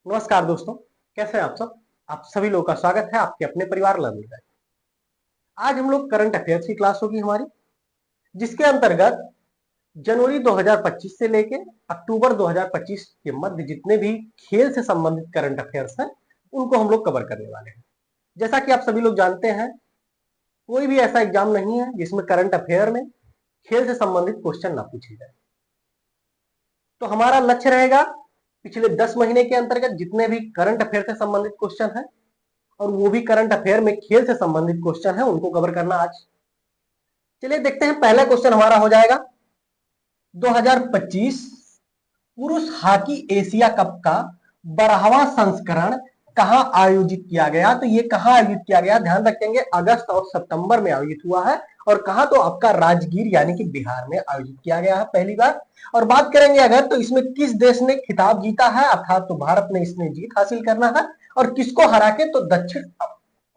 नमस्कार दोस्तों, कैसे हैं आप सब। आप सभी लोगों का स्वागत है आपके अपने परिवार लर्निंग गाइड। आज हम लोग करंट अफेयर्स की क्लास होगी हमारी, जिसके अंतर्गत जनवरी 2025 से लेके अक्टूबर 2025 के मध्य जितने भी खेल से संबंधित करंट अफेयर्स हैं उनको हम लोग कवर करने वाले हैं। जैसा कि आप सभी लोग जानते हैं, कोई भी ऐसा एग्जाम नहीं है जिसमें करंट अफेयर में खेल से संबंधित क्वेश्चन ना पूछे जाए। तो हमारा लक्ष्य रहेगा पिछले 10 महीने के अंतर्गत जितने भी करंट अफेयर से संबंधित क्वेश्चन हैं और वो भी करंट अफेयर में खेल से संबंधित क्वेश्चन है उनको कवर करना आज। चलिए देखते हैं, पहला क्वेश्चन हमारा हो जाएगा 2025 पुरुष हॉकी एशिया कप का 12वां संस्करण कहां आयोजित किया गया। तो ये कहां आयोजित किया गया, ध्यान रखेंगे अगस्त और सितंबर में आयोजित हुआ है। और कहा तो आपका राजगीर यानी कि बिहार में आयोजित किया गया है पहली बार। और बात करेंगे अगर तो इसमें किस देश ने खिताब जीता है, अर्थात तो भारत ने इसमें जीत हासिल करना है। और किसको हरा के, तो दक्षिण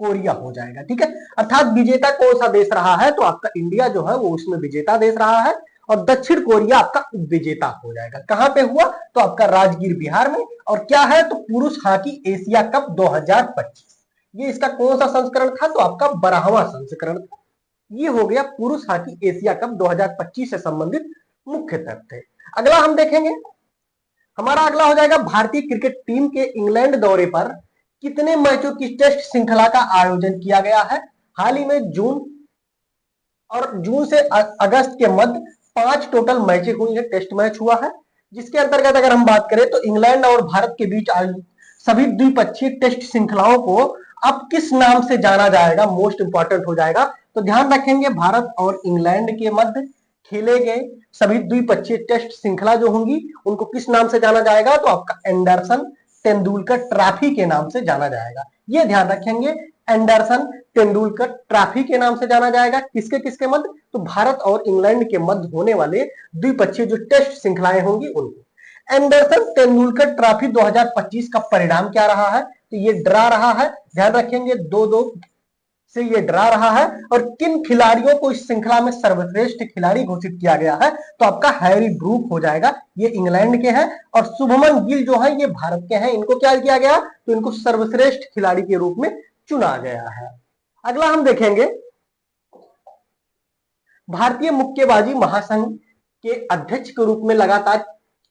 कोरिया हो जाएगा। ठीक है, अर्थात विजेता कौन सा देश रहा है, तो आपका इंडिया जो है वो उसमें विजेता देश रहा है और दक्षिण कोरिया आपका उपविजेता हो जाएगा। कहां पे हुआ, तो आपका राजगीर बिहार में। और क्या है, तो पुरुष हॉकी एशिया कप 2025। ये इसका कौन सा संस्करण था, तो आपका 12वां संस्करण था। ये हो गया पुरुष हॉकी एशिया कप 2025 से संबंधित मुख्य तथ्य। अगला हम देखेंगे, हमारा अगला हो जाएगा भारतीय क्रिकेट टीम के इंग्लैंड दौरे पर कितने मैचों की टेस्ट श्रृंखला का आयोजन किया गया है। हाल ही में जून से अगस्त के मध्य 5 टोटल मैचें हुई है, टेस्ट मैच हुआ है। जिसके अंतर्गत अगर हम बात करें तो इंग्लैंड और भारत के बीच सभी द्विपक्षीय टेस्ट श्रृंखलाओं को अब किस नाम से जाना जाएगा, मोस्ट इंपॉर्टेंट हो जाएगा। तो ध्यान रखेंगे भारत और इंग्लैंड के मध्य खेले गए सभी द्विपक्षीय टेस्ट श्रृंखला जो होंगी उनको किस नाम से जाना जाएगा, तो आपका एंडरसन तेंदुलकर ट्रॉफी के नाम से जाना जाएगा। ये ध्यान रखेंगे, एंडरसन तेंदुलकर ट्रॉफी के नाम से जाना जाएगा। किसके किसके मध्य, तो भारत और इंग्लैंड के मध्य होने वाले द्विपक्षीय जो टेस्ट श्रृंखलाएं होंगी उनको। एंडरसन तेंदुलकर ट्रॉफी 2025 का परिणाम क्या रहा है, तो ये ड्रा रहा है। ध्यान रखेंगे 2-2 से ये ड्रा रहा है। और किन खिलाड़ियों को इस श्रृंखला में सर्वश्रेष्ठ खिलाड़ी घोषित किया गया है, तो आपका हैरी ब्रूक हो जाएगा, ये इंग्लैंड के हैं। और शुभमन गिल जो है ये भारत के हैं, इनको क्या किया गया, तो इनको सर्वश्रेष्ठ खिलाड़ी के रूप में चुना गया है। अगला हम देखेंगे, भारतीय मुक्केबाजी महासंघ के अध्यक्ष के रूप में लगातार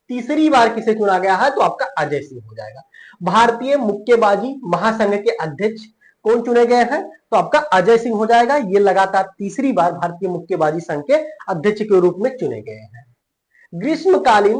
तीसरी बार किसे चुना गया है, तो आपका अजय सिंह हो जाएगा। भारतीय मुक्केबाजी महासंघ के अध्यक्ष कौन चुने गए हैं, तो आपका अजय सिंह हो जाएगा। ये लगातार तीसरी बार भारतीय मुक्केबाजी संघ के अध्यक्ष के रूप में चुने गए हैं। ग्रीष्मकालीन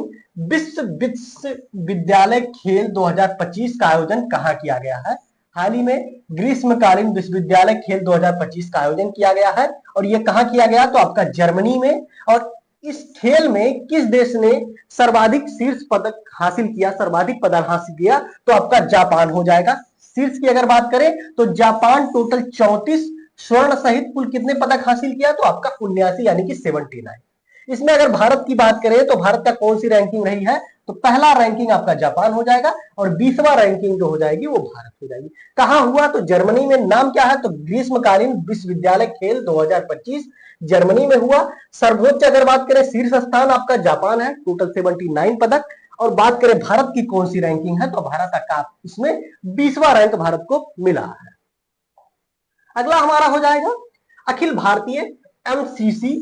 विश्वविद्यालय खेल 2025 का आयोजन कहां किया गया है। हाल ही में ग्रीष्मकालीन विश्वविद्यालय खेल 2025 का आयोजन किया गया है। और यह कहां किया गया, तो आपका जर्मनी में। और इस खेल में किस देश ने सर्वाधिक शीर्ष पदक हासिल किया, सर्वाधिक पदक हासिल किया, तो आपका जापान हो जाएगा। शीर्ष की अगर बात करें तो जापान टोटल 34 स्वर्ण सहित कुल कितने पदक हासिल किया, तो आपका 79 यानी कि 79। इसमें अगर भारत की बात करें तो भारत का कौन सी रैंकिंग रही है, तो पहला रैंकिंग आपका जापान हो जाएगा और 20वां रैंकिंग जो हो जाएगी वो भारत हो जाएगी। कहां हुआ, तो जर्मनी में। नाम क्या है, तो ग्रीष्मकालीन विश्वविद्यालय खेल 2025 जर्मनी में हुआ। सर्वोच्च अगर बात करें, शीर्ष स्थान आपका जापान है, टोटल 79 पदक। और बात करें भारत की कौन सी रैंकिंग है, तो भारत का इसमें 20वां रैंक भारत को मिला है। अगला हमारा हो जाएगा Akhil Bharatiya MCC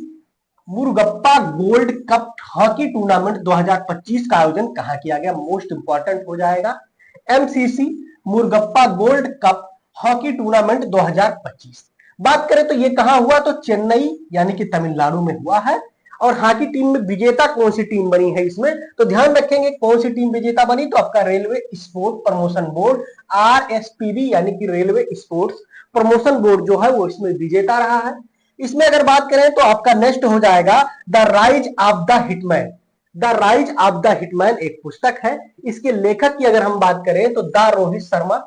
Murugappa gold cup hockey tournament 2025 का आयोजन कहां किया गया, मोस्ट इंपॉर्टेंट हो जाएगा। MCC Murugappa gold cup hockey tournament 2025 बात करें तो ये कहां हुआ, तो चेन्नई यानी कि तमिलनाडु में हुआ है। और हॉकी टीम में विजेता कौन सी टीम बनी है इसमें, तो ध्यान रखेंगे कौन सी टीम विजेता बनी, तो आपका railway sport promotion board RSPB यानी कि रेलवे स्पोर्ट्स प्रमोशन बोर्ड जो है वो इसमें विजेता रहा है। इसमें अगर बात करें तो आपका नेक्स्ट हो जाएगा the rise of the hitman. The rise of the hitman एक पुस्तक है, इसके लेखक की अगर हम बात करें तो द रोहित शर्मा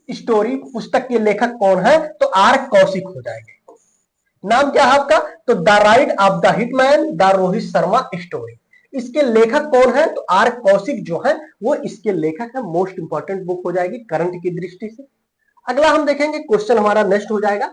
स्टोरी। पुस्तक के लेखक कौन है, तो आर कौशिक हो जाएंगे। नाम क्या है आपका, तो the ride of the hitman the Rohit Sharma story. इसके लेखक कौन है, तो आर कौशिक जो है वो इसके लेखक है। मोस्ट इंपॉर्टेंट बुक हो जाएगी करंट की दृष्टि से। अगला हम देखेंगे, क्वेश्चन हमारा नेक्स्ट हो जाएगा,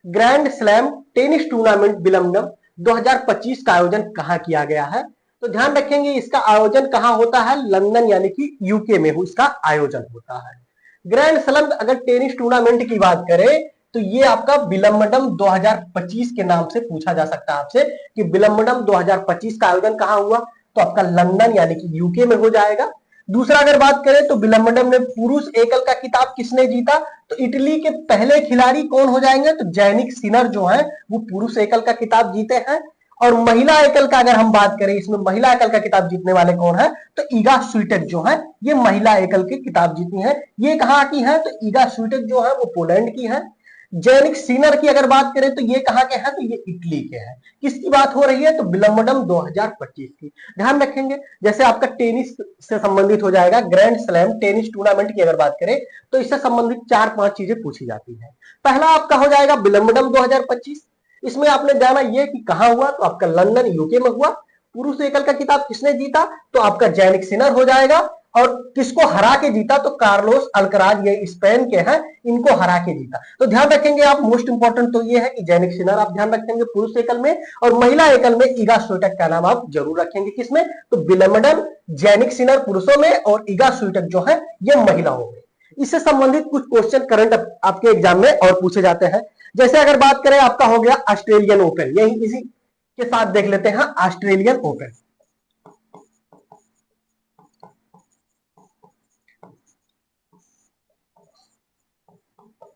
grand slam tennis tournament Williams 2025 का आयोजन कहां किया गया है। तो ध्यान रखेंगे इसका आयोजन कहाँ होता है, लंदन यानी कि यूके में इसका आयोजन होता है। ग्रैंड स्लैम अगर टेनिस टूर्नामेंट की बात करें तो ये आपका विलंबडम 2025 के नाम से पूछा जा सकता है आपसे कि विलंबडम 2025 का आयोजन कहाँ हुआ, तो आपका लंदन यानी कि यूके में हो जाएगा। दूसरा अगर बात करें तो विलंबडम में पुरुष एकल का खिताब किसने जीता, तो इटली के पहले खिलाड़ी कौन हो जाएंगे, तो जैनिक सिनर जो है वो पुरुष एकल का खिताब जीते हैं। और महिला एकल का अगर हम बात करें, इसमें महिला एकल का खिताब जीतने वाले कौन है, तो ईगा स्वीटेक जो है ये महिला एकल की खिताब जीती है। ये कहाँ की है, तो ईगा स्वीटेक जो है वो पोलैंड की है। जैनिक सिनर की अगर बात करें तो ये कहाँ के हैं, तो ये इटली के हैं। किसकी बात हो रही है, तो विलंबडम 2025 की। ध्यान रखेंगे जैसे आपका टेनिस से संबंधित हो जाएगा, ग्रैंड स्लैम टेनिस टूर्नामेंट की अगर बात करें तो इससे संबंधित 4-5 चीजें पूछी जाती है। पहला आपका हो जाएगा विलंबडम 2025, इसमें आपने जाना ये कि कहां हुआ, तो आपका लंदन यूके में हुआ। पुरुष एकल का खिताब किसने जीता, तो आपका जैनिक सिनर हो जाएगा। और किसको हरा के जीता, तो कार्लोस अल्कराज, ये स्पेन के हैं, इनको हरा के जीता। तो ध्यान रखेंगे आप, मोस्ट इंपॉर्टेंट तो ये है कि जैनिक सिनर आप ध्यान रखेंगे पुरुष एकल में, और महिला एकल में ईगा स्वीटेक का नाम आप जरूर रखेंगे। किसमें, तो विलंबडम, जैनिक सिनर पुरुषों में और ईगा स्वीटेक जो है ये महिलाओं में। इससे संबंधित कुछ क्वेश्चन करंट आपके एग्जाम में और पूछे जाते हैं। जैसे अगर बात करें आपका हो गया ऑस्ट्रेलियन ओपन, यही इसी के साथ देख लेते हैं ऑस्ट्रेलियन ओपन।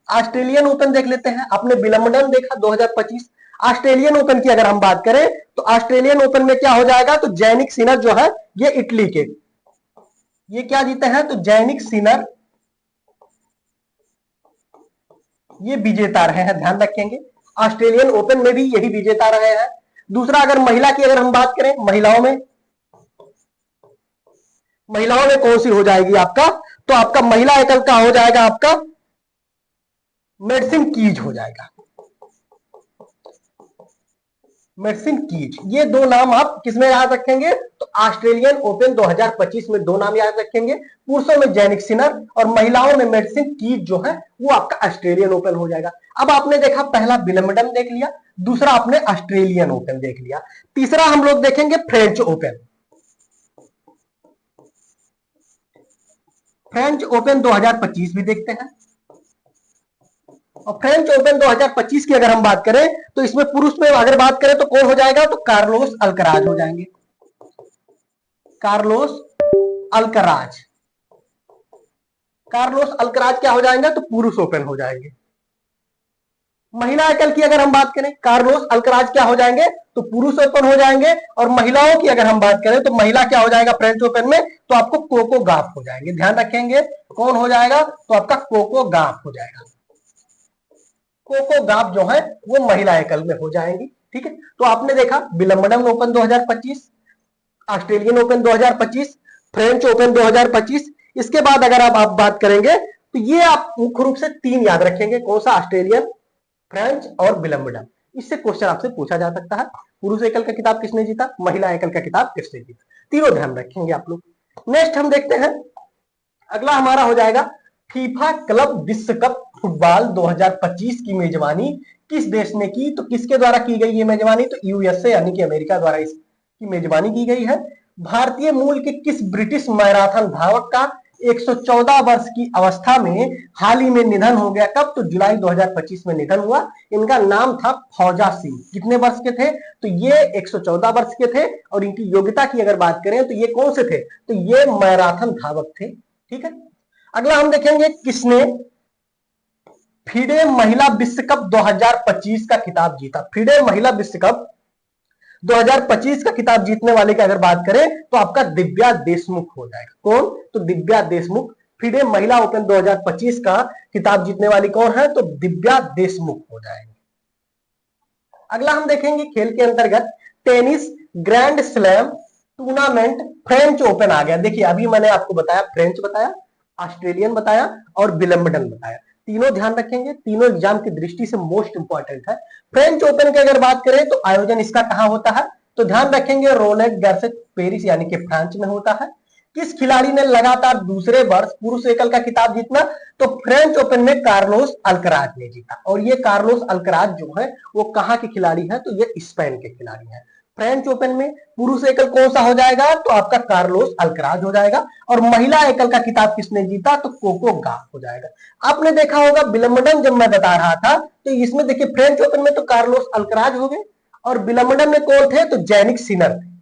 ऑस्ट्रेलियन ओपन देख लेते हैं, आपने विलंबडन देखा 2025, ऑस्ट्रेलियन ओपन की अगर हम बात करें तो ऑस्ट्रेलियन ओपन में क्या हो जाएगा, तो जैनिक सिनर जो है ये इटली के, ये क्या जीते हैं, तो जैनिक सिनर ये विजेता रहे हैं। ध्यान रखेंगे ऑस्ट्रेलियन ओपन में भी यही विजेता रहे हैं। दूसरा अगर महिला की अगर हम बात करें, महिलाओं में कौन सी हो जाएगी आपका, तो आपका महिला एकल का हो जाएगा आपका मेडिसिन कीज हो जाएगा, मेडिसिन कीज। ये दो नाम आप किसमें याद रखेंगे, तो ऑस्ट्रेलियन ओपन 2025 में दो नाम याद रखेंगे, पुरुषों में जैनिक सिनर और महिलाओं में मेडिसिन कीज जो है वो आपका ऑस्ट्रेलियन ओपन हो जाएगा। अब आपने देखा पहला विलंबडन देख लिया, दूसरा आपने ऑस्ट्रेलियन ओपन देख लिया, तीसरा हम लोग देखेंगे फ्रेंच ओपन। फ्रेंच ओपन 2025 भी देखते हैं। और फ्रेंच ओपन 2025 की अगर हम बात करें तो इसमें पुरुष में अगर बात करें तो कौन हो जाएगा, तो कार्लोस अल्कराज हो जाएंगे, कार्लोस अल्कराज। कार्लोस अल्कराज क्या हो जाएंगे, तो पुरुष ओपन हो जाएंगे। महिला एकल की अगर हम बात करें, कार्लोस अल्कराज क्या हो जाएंगे, तो पुरुष ओपन हो जाएंगे। और महिलाओं की अगर हम बात करें तो महिला क्या हो जाएगा फ्रेंच ओपन में, तो आपको कोको गाफ हो जाएंगे। ध्यान रखेंगे कौन हो जाएगा, तो आपका कोको गाफ हो जाएगा, कोको गाफ जो है वो महिला एकल में हो जाएंगी। ठीक है, तो आपने देखा Wimbledon open 2025, Australian open 2025, French open 2025। इसके बाद अगर आप बात करेंगे तो ये आप मुख्य रूप से 3 याद रखेंगे, कौन सा, ऑस्ट्रेलियन, फ्रेंच और विलंबडन। इससे क्वेश्चन आपसे पूछा जा सकता है, पुरुष एकल का खिताब किसने जीता, महिला एकल का खिताब किसने जीता, तीनों ध्यान रखेंगे आप लोग। नेक्स्ट हम देखते हैं, अगला हमारा हो जाएगा फीफा क्लब विश्व कप फुटबॉल 2025 की मेजबानी किस देश ने की, तो किसके द्वारा की गई ये मेजबानी, तो यूएसए यानी कि अमेरिका द्वारा इसकी मेजबानी की गई है। भारतीय मूल के किस ब्रिटिश मैराथन धावक का 114 वर्ष की अवस्था में हाल ही में निधन हो गया, कब, तो जुलाई 2025 में निधन हुआ। इनका नाम था फौजा सिंह। कितने वर्ष के थे, तो ये 114 वर्ष के थे। और इनकी योग्यता की अगर बात करें तो ये कौन से थे, तो ये मैराथन धावक थे। ठीक है, अगला हम देखेंगे किसने फिडे महिला विश्व कप 2025 का खिताब जीता। फिडे महिला विश्व कप 2025 का खिताब जीतने वाले की अगर बात करें तो आपका दिव्या देशमुख हो जाएगा। कौन, तो दिव्या देशमुख। फिडे महिला ओपन 2025 का खिताब जीतने वाली कौन है, तो दिव्या देशमुख हो जाएंगे। अगला हम देखेंगे खेल के अंतर्गत tennis grand slam tournament French open आ गया। देखिए अभी मैंने आपको बताया, फ्रेंच बताया, ऑस्ट्रेलियन बताया और विलंबडन बताया, तीनों ध्यान रखेंगे, तीनों एग्जाम की दृष्टि से मोस्ट इंपॉर्टेंट है। फ्रेंच ओपन की अगर बात करें तो आयोजन इसका कहां होता है, तो ध्यान रखेंगे रोलेट गार्सेस पेरिस यानी कि फ्रांस में होता है। किस खिलाड़ी ने लगातार दूसरे वर्ष पुरुष एकल का खिताब जीतना, तो फ्रेंच ओपन में कार्लोस अल्कराज ने जीता। और ये कार्लोस अल्कराज जो है वो कहां के खिलाड़ी है, तो ये स्पेन के खिलाड़ी है। फ्रेंच ओपन में पुरुष एकल कौन सा हो जाएगा, तो आपका कार्लोस अल्कराज हो जाएगा। और महिला एकल का खिताब किसने जीता, तो कोको गॉफ हो जाएगा। आपने देखा होगा विंबलडन जब मैं बता रहा था तो इसमें देखिए फ्रेंच ओपन में तो कार्लोस अल्कराज हो गए, और विंबलडन में कौन थे, तो जैनिक सिनर थे।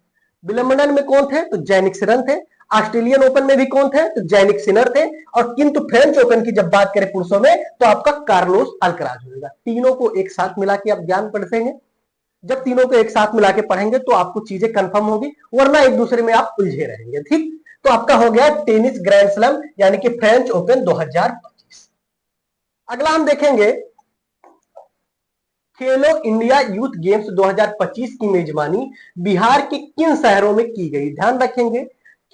विंबलडन में कौन थे, तो जैनिक सिनर थे। ऑस्ट्रेलियन ओपन में भी कौन थे, तो जैनिक सिनर थे। और किंतु फ्रेंच ओपन की जब बात करें पुरुषों में तो आपका कार्लोस अल्कराज होगा। तीनों को एक साथ मिला के आप ज्ञान पढ़ेंगे, जब तीनों को एक साथ मिला के पढ़ेंगे तो आपको चीजें कंफर्म होगी, वरना एक दूसरे में आप उलझे रहेंगे। ठीक, तो आपका हो गया टेनिस ग्रैंड स्लैम यानी कि फ्रेंच ओपन 2025। अगला हम देखेंगे खेलो इंडिया यूथ गेम्स 2025 की मेजबानी बिहार के किन शहरों में की गई। ध्यान रखेंगे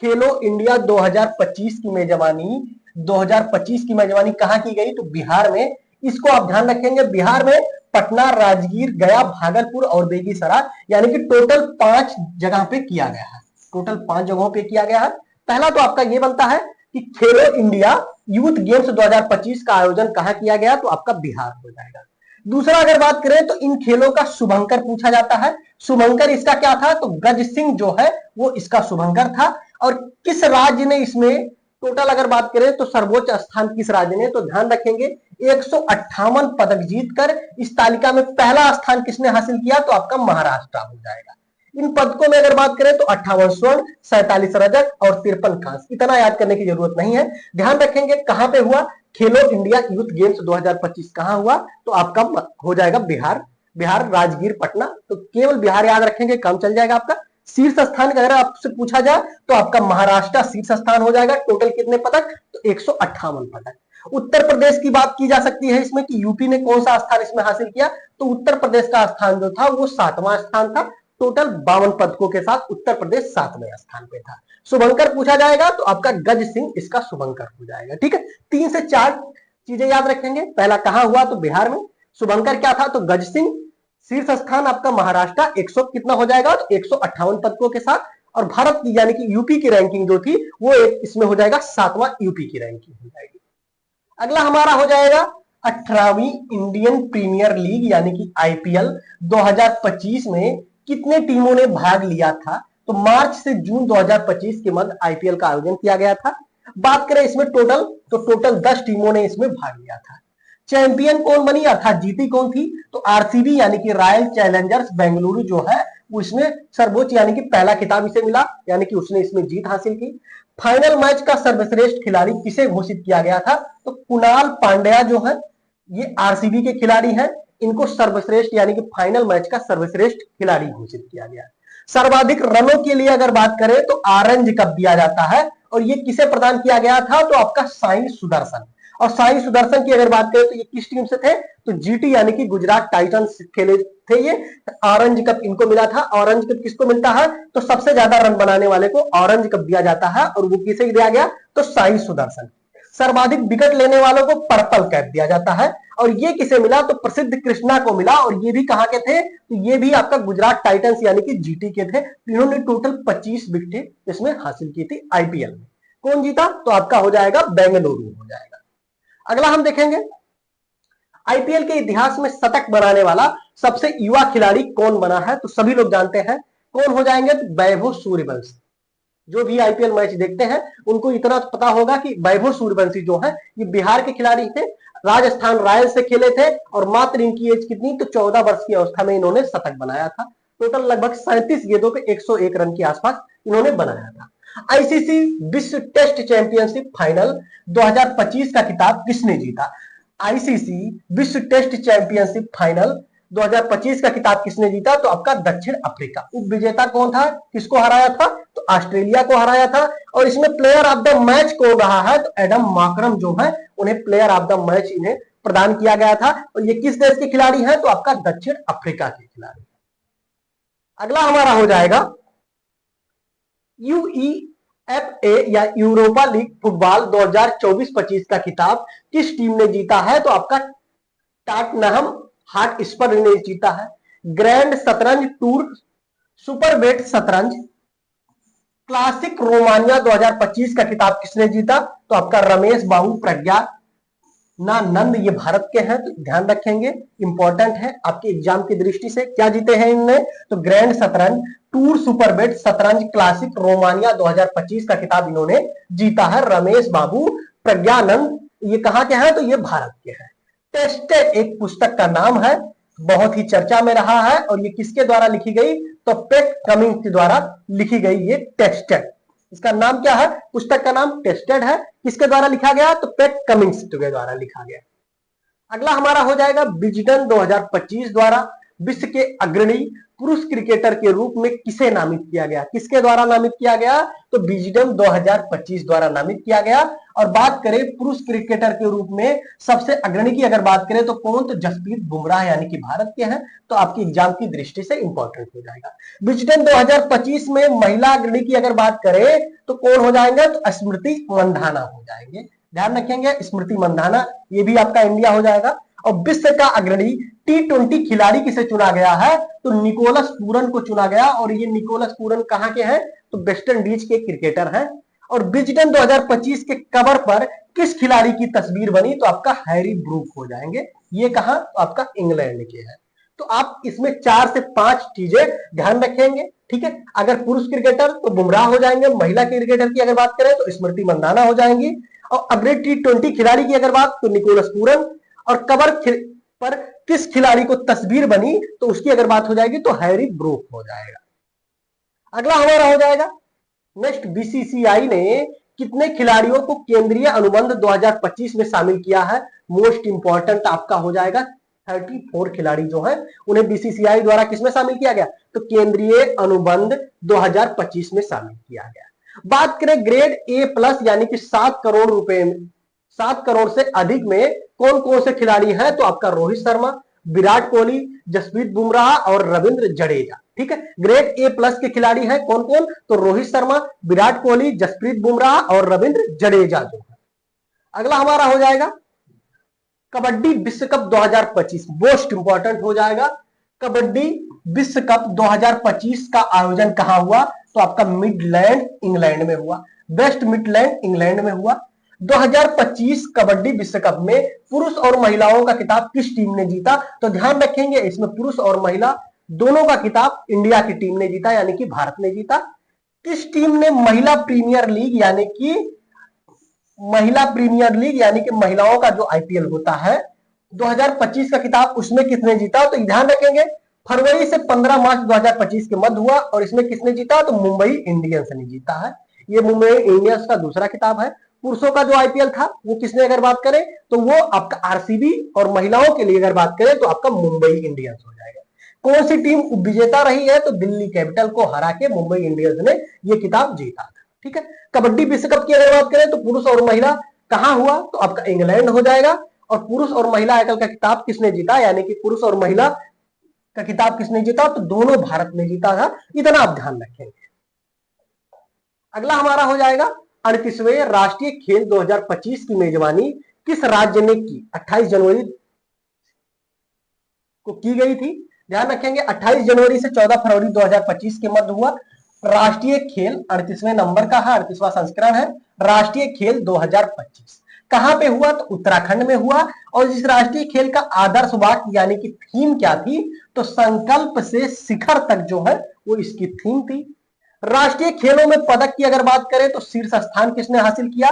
खेलो इंडिया 2025 की मेजबानी 2025 की मेजबानी कहां की गई, तो बिहार में। इसको आप ध्यान रखेंगे, बिहार में पटना, राजगीर, गया, भागलपुर और बेगूसराय, यानी कि टोटल 5 जगह पे किया गया है। टोटल 5 जगहों पे किया गया है। पहला तो आपका ये बनता है कि खेलो इंडिया यूथ गेम्स 2025 का आयोजन कहां किया गया, तो आपका बिहार हो जाएगा। दूसरा अगर बात करें तो इन खेलों का शुभंकर पूछा जाता है। शुभंकर इसका क्या था, तो गज सिंह जो है वो इसका शुभंकर था। और किस राज्य ने इसमें टोटल अगर बात करें तो सर्वोच्च स्थान किस राज्य ने, तो ध्यान रखेंगे 158 पदक जीतकर इस तालिका में पहला स्थान किसने हासिल किया, तो आपका महाराष्ट्र हो जाएगा। इन पदकों में अगर बात करें तो 58 स्वर्ण, 47 रजत और 53 कांस्य। इतना याद करने की जरूरत नहीं है। ध्यान रखेंगे कहां पे हुआ, खेलो इंडिया यूथ गेम्स 2025 कहां हुआ, तो आपका हो जाएगा बिहार। बिहार, राजगीर, पटना, तो केवल बिहार याद रखेंगे, काम चल जाएगा आपका। शीर्ष स्थान अगर आपसे पूछा जाए तो आपका महाराष्ट्र शीर्ष स्थान हो जाएगा। टोटल कितने पदक, तो 158 पदक। उत्तर प्रदेश की बात की जा सकती है इसमें कि यूपी ने कौन सा स्थान इसमें हासिल किया, तो उत्तर प्रदेश का स्थान जो था वो 7वां स्थान था। टोटल 52 पदकों के साथ उत्तर प्रदेश 7वें स्थान पे था। शुभंकर पूछा जाएगा तो आपका गज सिंह इसका शुभंकर हो जाएगा। ठीक है, 3 से 4 चीजें याद रखेंगे। पहला कहां हुआ, तो बिहार में। शुभंकर क्या था, तो गज सिंह। शीर्ष स्थान आपका महाराष्ट्र 100 कितना हो जाएगा, तो 158 पदकों के साथ। और भारत की यानी कि यूपी की रैंकिंग जो थी वो एक इसमें हो जाएगा 7वां यूपी की रैंकिंग हो जाएगी। अगला हमारा हो जाएगा 18वीं इंडियन प्रीमियर लीग यानी कि आईपीएल 2025 में कितने टीमों ने भाग लिया था, तो मार्च से जून 2025 के मध्य आईपीएल का आयोजन किया गया था। बात करें इसमें टोटल, तो टोटल 10 टीमों ने इसमें भाग लिया था। चैंपियन कौन बनी अर्थात जीती कौन थी, तो आरसीबी यानी कि रॉयल चैलेंजर्स बेंगलुरु जो है वो इसमें सर्वोच्च यानी कि पहला खिताब इसे मिला, यानी कि उसने इसमें जीत हासिल की। फाइनल मैच का सर्वश्रेष्ठ खिलाड़ी किसे घोषित किया गया था, तो कुणाल पांड्या जो है ये आरसीबी के खिलाड़ी हैं, इनको सर्वश्रेष्ठ यानी कि फाइनल मैच का सर्वश्रेष्ठ खिलाड़ी घोषित किया गया। सर्वाधिक रनों के लिए अगर बात करें तो ऑरेंज कप दिया जाता है, और ये किसे प्रदान किया गया था, तो आपका साई सुदर्शन। और साई सुदर्शन की अगर बात करें तो ये किस टीम से थे, तो जीटी यानी कि गुजरात टाइटंस खेले थे ये। ऑरेंज कप इनको मिला था। ऑरेंज कप किसको मिलता है, तो सबसे ज्यादा रन बनाने वाले को ऑरेंज कप दिया जाता है, और वो किसे दिया गया, तो साई सुदर्शन। सर्वाधिक विकेट लेने वालों को पर्पल कैप दिया जाता है, और ये किसे मिला, तो प्रसिद्ध कृष्णा को मिला। और ये भी कहां के थे, तो ये भी आपका गुजरात टाइटंस यानी कि जीटी के थे। इन्होंने टोटल 25 विकेटें इसमें हासिल की थी आईपीएल में। कौन जीता, तो आपका हो जाएगा बेंगलुरु हो जाएगा। अगला हम देखेंगे आईपीएल के इतिहास में शतक बनाने वाला सबसे युवा खिलाड़ी कौन बना है, तो सभी लोग जानते हैं कौन हो जाएंगे, तो वैभव सूर्यवंशी। जो भी आईपीएल मैच देखते हैं उनको इतना पता होगा कि वैभव सूर्यवंशी जो है ये बिहार के खिलाड़ी थे, राजस्थान रॉयल्स से खेले थे, और मात्र इनकी एज कितनी, तो 14 वर्ष की अवस्था में इन्होंने शतक बनाया था। टोटल लगभग 37 गेंदों पे 101 रन के आसपास इन्होंने बनाया था। आईसीसी विश्व टेस्ट चैंपियनशिप फाइनल 2025 का खिताब किसने जीता, आईसीसी विश्व टेस्ट चैंपियनशिप फाइनल 2025 का खिताब किसने जीता, तो आपका दक्षिण अफ्रीका। उप विजेता कौन था, किसको हराया था, तो ऑस्ट्रेलिया को हराया था। और इसमें प्लेयर ऑफ द मैच कौन रहा है, तो एडम मार्करम जो है उन्हें प्लेयर ऑफ द मैच इन्हें प्रदान किया गया था। और ये किस देश के खिलाड़ी हैं, तो आपका दक्षिण अफ्रीका के खिलाड़ी। अगला हमारा हो जाएगा यूईएफए या यूरोपा लीग फुटबॉल 2024-25 का खिताब किस टीम ने जीता है, तो आपका टॉटनहम हॉटस्पर ने जीता है। ग्रैंड शतरंज टूर, सुपर बेट शतरंज, क्लासिक रोमानिया 2025 का खिताब किसने जीता, तो आपका रमेश बाबू प्रज्ञा ना नंद, ये भारत के हैं, तो ध्यान रखेंगे, इंपॉर्टेंट है आपके एग्जाम की दृष्टि से। क्या जीते हैं इनने, तो ग्रैंड शतरंज टूर सुपरबेट शतरंज क्लासिक रोमानिया 2025 का खिताब इन्होंने जीता है। रमेश बाबू प्रज्ञानंद, ये कहां के हैं, तो ये भारत के हैं। टेस्टेड एक पुस्तक का नाम है, बहुत ही चर्चा में रहा है, और ये किसके द्वारा लिखी गई, तो पैट कमिंग्स के द्वारा लिखी गई ये टेस्टेड। इसका नाम क्या है, पुस्तक का नाम टेस्टेड है। किसके द्वारा लिखा गया, तो पैट कमिंग्स के द्वारा लिखा गया। अगला हमारा हो जाएगा विजडन 2025 द्वारा विश्व के अग्रणी पुरुष क्रिकेटर के रूप में किसे नामित किया गया, किसके द्वारा नामित किया गया, तो विजडन 2025 द्वारा नामित किया गया। और बात करें पुरुष क्रिकेटर के रूप में सबसे अग्रणी की अगर बात करें तो कौन, तो जसप्रीत बुमराह यानी कि भारत के हैं, तो आपकी एग्जाम की दृष्टि से इंपॉर्टेंट हो जाएगा। विजडन 2025 में महिला अग्रणी की अगर बात करें तो कौन हो जाएंगे, तो स्मृति मंधाना हो जाएंगे। ध्यान रखेंगे, स्मृति मंधाना, ये भी आपका इंडिया हो जाएगा। और विश्व का अग्रणी T20 खिलाड़ी किसे चुना गया है, तो निकोलस पूरन को चुना गया। और ये निकोलस पूरन कहां के हैं, तो वेस्ट इंडीज के क्रिकेटर हैं। और विजडन 2025 के कवर पर किस खिलाड़ी की तस्वीर बनी, तो आपका हैरी ब्रूक हो जाएंगे। ये कहां, तो आपका इंग्लैंड के हैं। तो आप इसमें 4 से 5 चीजें ध्यान रखेंगे, ठीक है। अगर पुरुष क्रिकेटर तो बुमराह हो जाएंगे, महिला क्रिकेटर की अगर बात करें तो स्मृति मंधाना हो जाएंगी, और अग्रणी T20 खिलाड़ी की अगर बात, तो निकोलस पूरन। और कवर पर किस खिलाड़ी को तस्वीर बनी, तो उसकी अगर बात हो जाएगी तो हैरी ब्रूक हो जाएगा। अगला हमारा हो जाएगा नेक्स्ट, बीसीसीआई ने कितने खिलाड़ियों को केंद्रीय अनुबंध 2025 में शामिल किया है, मोस्ट इंपॉर्टेंट आपका हो जाएगा 34 खिलाड़ी जो है उन्हें बीसीसीआई द्वारा किसमें शामिल किया गया, तो केंद्रीय अनुबंध 2025 में शामिल किया गया। बात करें ग्रेड A+ यानी कि 7 करोड़ रुपए में, 7 करोड़ से अधिक में कौन कौन से खिलाड़ी हैं, तो आपका रोहित शर्मा, विराट कोहली, जसप्रीत बुमराह और रविंद्र जडेजा, ठीक है। ग्रेड A+ के खिलाड़ी हैं कौन कौन, तो रोहित शर्मा, विराट कोहली, जसप्रीत बुमराह और रविंद्र जडेजा जो है। अगला हमारा हो जाएगा कबड्डी विश्व कप 2025, मोस्ट इंपॉर्टेंट हो जाएगा। कबड्डी विश्व कप 2025 का आयोजन कहां हुआ, तो आपका मिडलैंड इंग्लैंड में हुआ, वेस्ट मिडलैंड इंग्लैंड में हुआ। 2025 कबड्डी विश्व कप में पुरुष और महिलाओं का खिताब किस टीम ने जीता, तो ध्यान रखेंगे इसमें पुरुष और महिला दोनों का खिताब इंडिया की टीम ने जीता, यानी कि भारत ने जीता। किस टीम ने महिला प्रीमियर लीग यानी कि महिलाओं का जो आईपीएल होता है 2025 का खिताब, उसमें किसने जीता, तो ध्यान रखेंगे फरवरी से 15 मार्च 2025 के मध्य हुआ, और इसमें किसने जीता, तो मुंबई इंडियंस ने जीता है। ये मुंबई इंडियंस का दूसरा खिताब है। पुरुषों का जो आईपीएल था वो किसने अगर बात करें तो वो आपका आरसीबी, और महिलाओं के लिए अगर बात करें तो आपका मुंबई इंडियंस हो जाएगा। कौन सी टीम विजेता रही है, तो दिल्ली कैपिटल को हरा के मुंबई इंडियंस ने ये खिताब जीता था, ठीक है। कबड्डी विश्व कप की अगर बात करें तो पुरुष और महिला कहां हुआ, तो आपका इंग्लैंड हो जाएगा। और पुरुष और महिला आईपीएल का खिताब किसने जीता, यानी कि पुरुष और महिला का खिताब किसने जीता, तो दोनों भारत ने जीता था, इतना आप ध्यान रखेंगे। अगला हमारा हो जाएगा 38वें राष्ट्रीय खेल 2025 की मेजबानी किस राज्य ने की, 28 जनवरी को की गई थी। ध्यान रखेंगे 28 जनवरी से 14 फरवरी 2025 के मध्य हुआ राष्ट्रीय खेल, 38वें नंबर का है, 38वां संस्करण है राष्ट्रीय खेल 2025। कहां पे हुआ, तो उत्तराखंड में हुआ। और इस राष्ट्रीय खेल का आदर्श वाक्य यानी कि थीम क्या थी, तो संकल्प से शिखर तक जो है वो इसकी थीम थी। राष्ट्रीय खेलों में पदक की अगर बात करें तो शीर्ष स्थान किसने हासिल किया,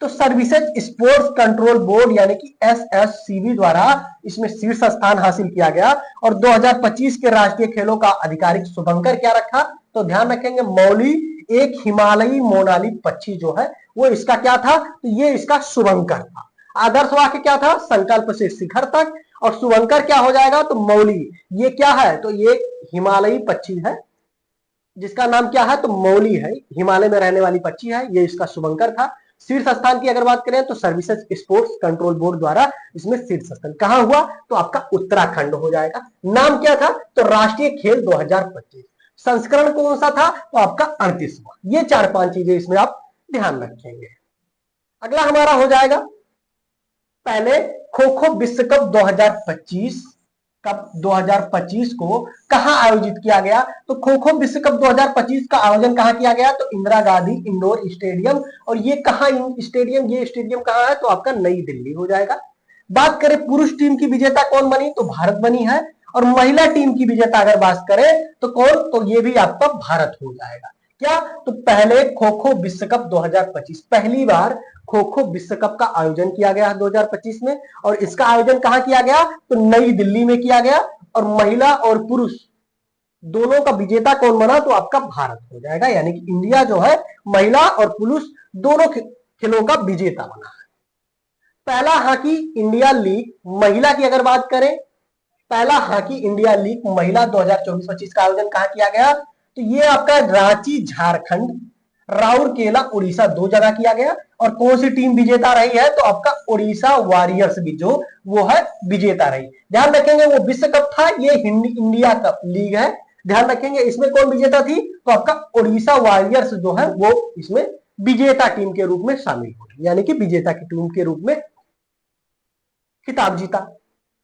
तो सर्विसेज स्पोर्ट्स कंट्रोल बोर्ड यानी कि SSCB द्वारा इसमें शीर्ष स्थान हासिल किया गया। और 2025 के राष्ट्रीय खेलों का आधिकारिक शुभंकर क्या रखा, तो ध्यान रखेंगे मौली, एक हिमालयी मोनाली पक्षी जो है वो इसका क्या था, तो ये इसका शुभंकर था। आदर्श वाक्य क्या था, संकल्प से शिखर तक। और शुभंकर क्या हो जाएगा, तो मौली, ये क्या है, तो ये हिमालयी पक्षी है जिसका नाम क्या है, तो मौली है, हिमालय में रहने वाली पक्षी है, ये इसका शुभंकर था। शीर्ष स्थान की अगर बात करें तो सर्विसेज स्पोर्ट्स कंट्रोल बोर्ड द्वारा इसमें शीर्ष स्थान कहां हुआ, तो आपका उत्तराखंड हो जाएगा। नाम क्या था, तो राष्ट्रीय खेल 2025। संस्करण कौन सा था, तो आपका 38वां। ये 4-5 चीजें इसमें आप ध्यान रखेंगे। अगला हमारा हो जाएगा पहले खो खो विश्व कप 2025 कप 2025 को कहां आयोजित किया गया, तो खो खो विश्व कप 2025 का आयोजन कहां किया गया, तो इंदिरा गांधी इंडोर स्टेडियम। और ये कहां स्टेडियम, ये स्टेडियम कहां है, तो आपका नई दिल्ली हो जाएगा। बात करें पुरुष टीम की विजेता कौन बनी, तो भारत बनी है। और महिला टीम की विजेता अगर बात करें तो कौन, तो ये भी आपका भारत हो जाएगा। क्या, तो पहले खो खो विश्व कप 2025, पहली बार खो खो विश्व कप का आयोजन किया गया 2025 में। और इसका आयोजन कहां किया गया, तो नई दिल्ली में किया गया। और महिला और पुरुष दोनों का विजेता कौन बना, तो आपका भारत हो जाएगा। यानी कि इंडिया जो है महिला और पुरुष दोनों खेलों का विजेता बना है। पहला हॉकी इंडिया लीग महिला की अगर बात करें, पहला हॉकी इंडिया लीग महिला 2024-25 का आयोजन कहां किया गया, तो ये आपका रांची झारखंड, राउरकेला उड़ीसा, दो जगह किया गया। और कौन सी टीम विजेता रही है, तो आपका उड़ीसा वॉरियर्स भी जो वो है विजेता रही। ध्यान रखेंगे वो विश्व कप था, ये इंडिया कप लीग है। ध्यान रखेंगे इसमें कौन विजेता थी, तो आपका उड़ीसा वॉरियर्स जो है वो इसमें विजेता टीम के रूप में शामिल हो, यानी कि विजेता की टीम के रूप में खिताब जीता।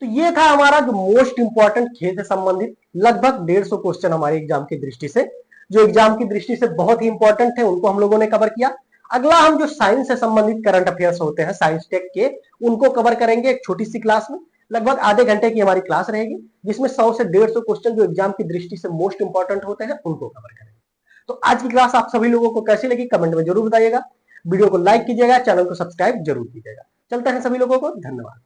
तो ये था हमारा जो मोस्ट इंपॉर्टेंट खेल से संबंधित लगभग 150 क्वेश्चन हमारे एग्जाम की दृष्टि से, जो एग्जाम की दृष्टि से बहुत ही इंपॉर्टेंट थे, उनको हम लोगों ने कवर किया। अगला हम जो साइंस से संबंधित करंट अफेयर्स होते हैं साइंस टेक के, उनको कवर करेंगे एक छोटी सी क्लास में। लगभग आधे घंटे की हमारी क्लास रहेगी, जिसमें 100 से 150 क्वेश्चन जो एग्जाम की दृष्टि से मोस्ट इंपॉर्टेंट होते हैं उनको कवर करेंगे। तो आज की क्लास आप सभी लोगों को कैसी लगी कमेंट में जरूर बताइएगा। वीडियो को लाइक कीजिएगा, चैनल को सब्सक्राइब जरूर कीजिएगा। चलते हैं सभी लोगों को, धन्यवाद।